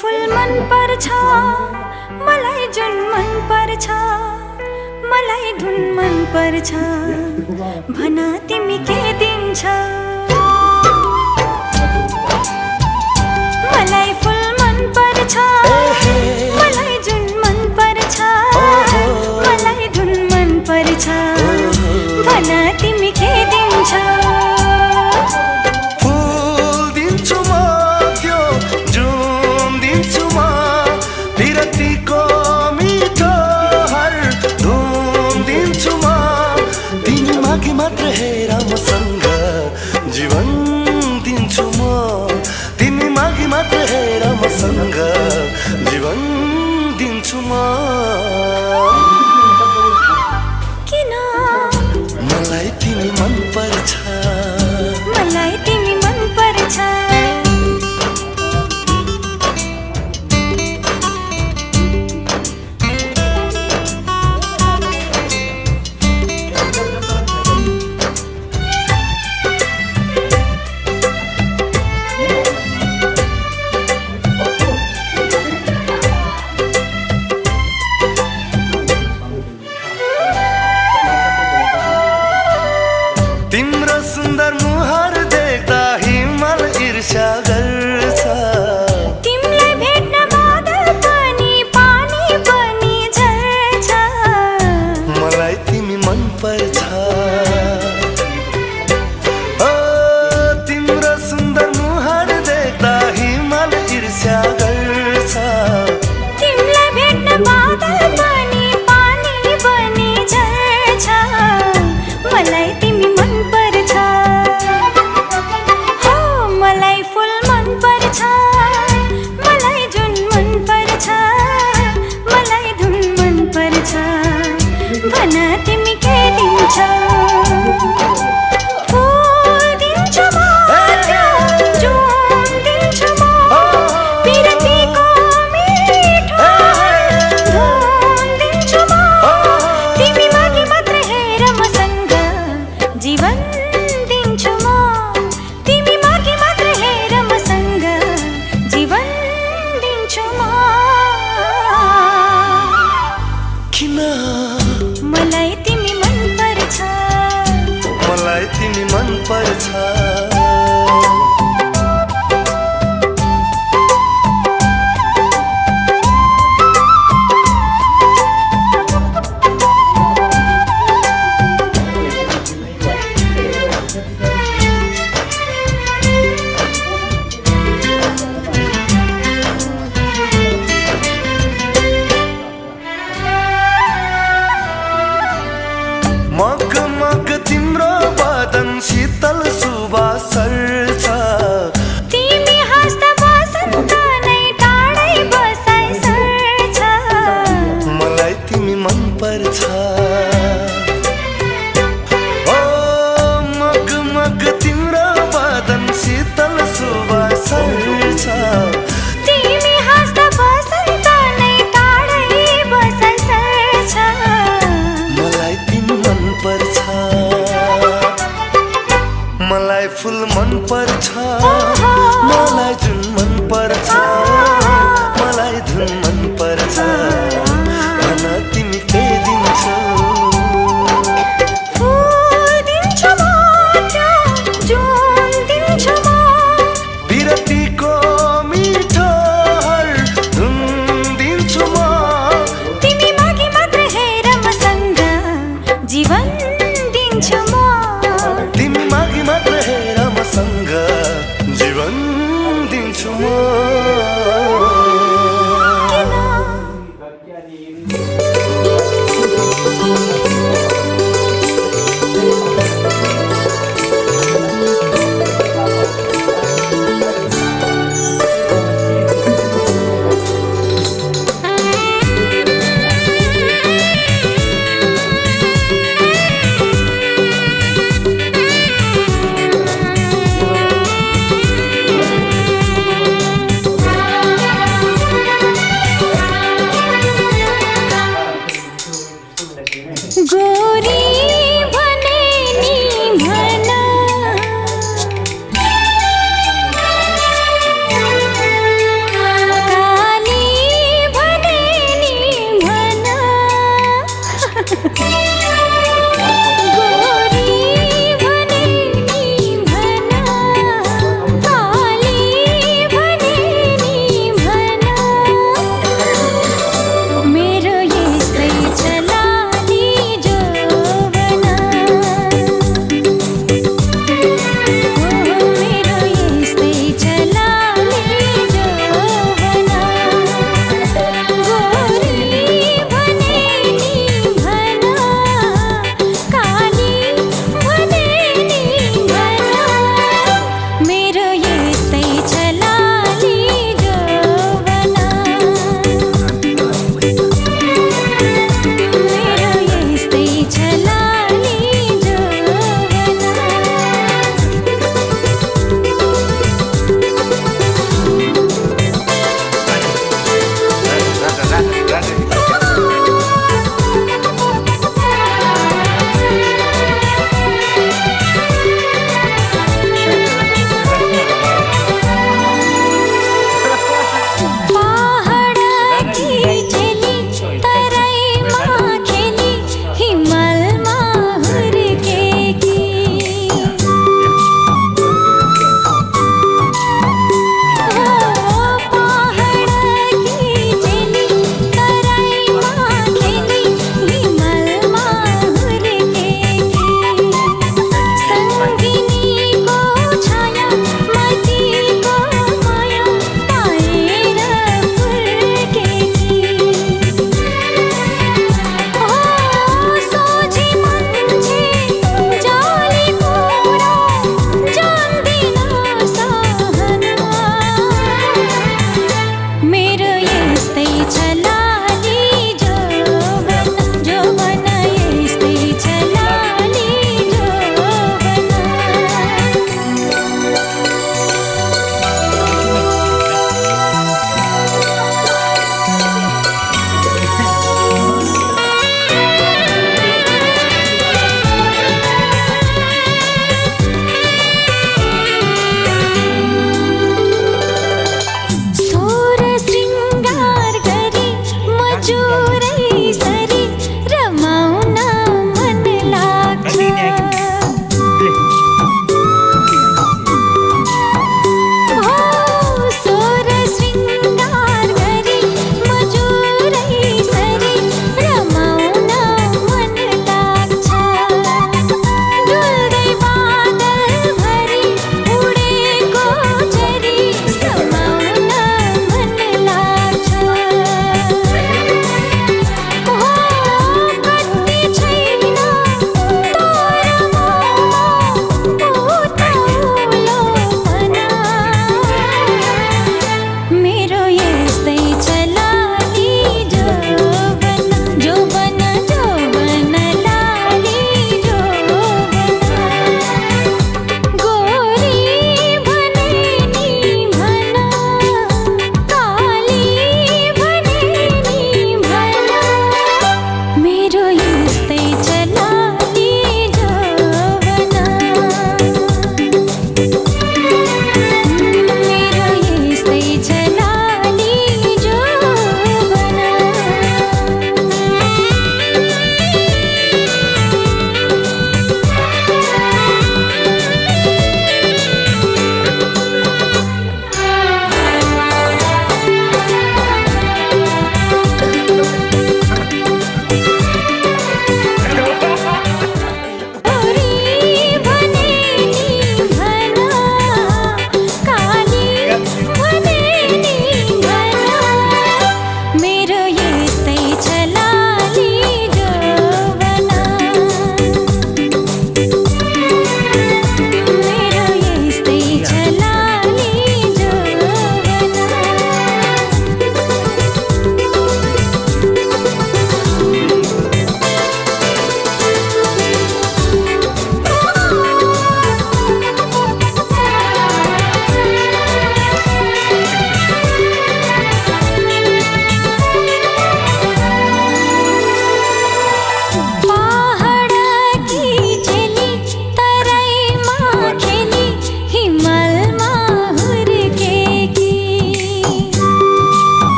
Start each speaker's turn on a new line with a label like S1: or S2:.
S1: फुल मन पर्छ मलाई जुन मन पर्छ मलाई धुन मन पर्छ भन तिमी के दिन्छ मलाई फुल मन पर्छ मलाई जुन मन पर्छ मलाई धुन मन पर्छ भन तिमी के दिन्छ
S2: मात्र हेर मसँग जीवन दिन्छु म तिमी मागी मात्र हेर मसँग जीवन दिन्छु म
S1: किन
S2: मलाई तिमी मन पर्छ
S1: मलाई तिमी मन पर्छ
S2: तिम्रो सुन्दर मुहार देख्दा हिमाल ईर्ष्या गर्छ
S1: तिमीलाई भेट्न बादल पनि पानी पनि झर्छ
S2: मलाई तिमी मन पर्छ ओ तिम्रो सुन्दर मुहार देख्दा हिमाल ईर्ष्या गर्छ
S1: तिमीलाई भेट्न बादल पनि पानी पनि झर्छ मलाई तिमी मन पर्छ हो मलाई फुल मन पर्छ मलाई जुन मन पर्छ मलाई धुन मन पर्छ भन तिमी के दिन्छ फुल दिन्छु म जुन दिन्छु म पिरतीको मिठो धुन दिन्छु म तिमी मागी मात्र हेर मसँग जीवन दिन्छु म तिमी मागी मात्र हेर मसँग जीवन दिन्छु म
S2: किन
S1: मलाई तिमी मन पर्छ
S2: मलाई तिमी मन पर्छ मग मग तिम्रो बदन शीतल सुवास सर्छ
S1: तिमी हाँस्दा बसन्त नै टाढै बसाइ सर्छ
S2: मलाई तिमी मन पर्छ ओ मग मग तिम्रो बदन शीतल सुवास सर्छ
S1: तिमी हाँस्दा बसन्त नै टाढै बसाइ सर्छ
S2: मलाई तिमी मन पर्छ मलाई फुल मन पर्छ मलाई जुन मन पर्छ मलाई धुन मन पर्छ भन तिमी के दिन्छौ
S1: फुल दिन्छु म जुन दिन्छु म
S2: विरतीको मिठो धुन दिन्छु म
S1: तिमी मागी मात्र हेर मसँग जीवन दिन्छु म
S2: तिमी मागी मात्र हेर मसँग जीवन दिन्छु म
S1: किन